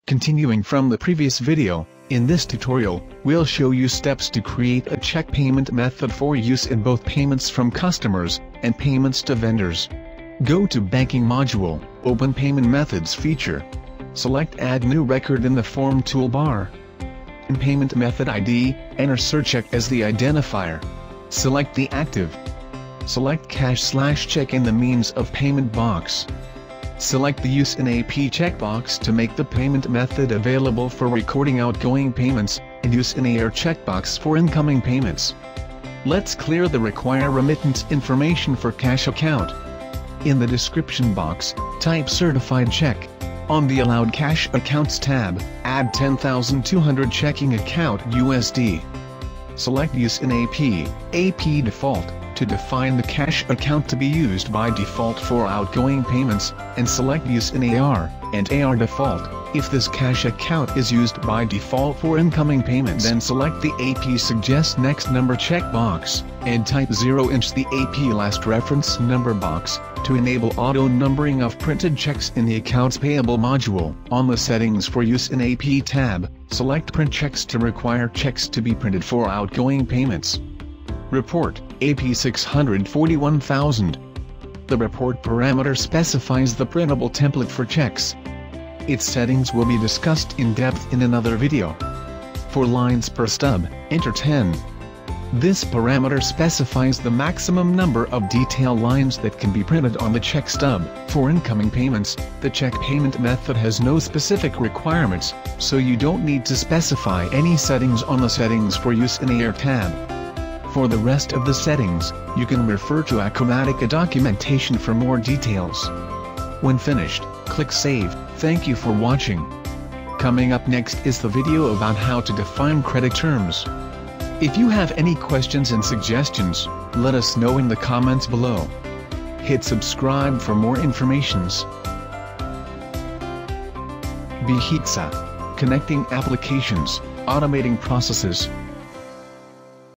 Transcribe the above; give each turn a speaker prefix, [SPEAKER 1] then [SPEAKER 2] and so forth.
[SPEAKER 1] Continuing from the previous video, in this tutorial, we'll show you steps to create a check payment method for use in both payments from customers and payments to vendors. Go to Banking module, open Payment Methods feature. Select Add New Record in the Form toolbar. In Payment Method ID, enter SurCheck as the identifier. Select the active. Select Cash/Check in the Means of Payment box. Select the Use in AP checkbox to make the payment method available for recording outgoing payments, and Use in AR checkbox for incoming payments. Let's clear the Require Remittance information for cash account. In the description box, type Certified Check. On the Allowed Cash Accounts tab, add 10,200 checking account USD. Select Use in AP default, to define the cash account to be used by default for outgoing payments, and select Use in AR and AR default, if this cash account is used by default for incoming payments. Then select the AP Suggest Next Number checkbox, and type 0 into the AP Last Reference Number box, to enable auto-numbering of printed checks in the Accounts Payable module. On the Settings for Use in AP tab, select Print Checks to require checks to be printed for outgoing payments. Report, AP 641,000. The report parameter specifies the printable template for checks. Its settings will be discussed in depth in another video. For lines per stub, enter 10. This parameter specifies the maximum number of detail lines that can be printed on the check stub. For incoming payments, the check payment method has no specific requirements, so you don't need to specify any settings on the Settings for Use in AR tab. For the rest of the settings, you can refer to Acumatica documentation for more details. When finished, click Save. Thank you for watching. Coming up next is the video about how to define credit terms. If you have any questions and suggestions, let us know in the comments below. Hit subscribe for more informations. Bihitsa. Connecting applications, automating processes.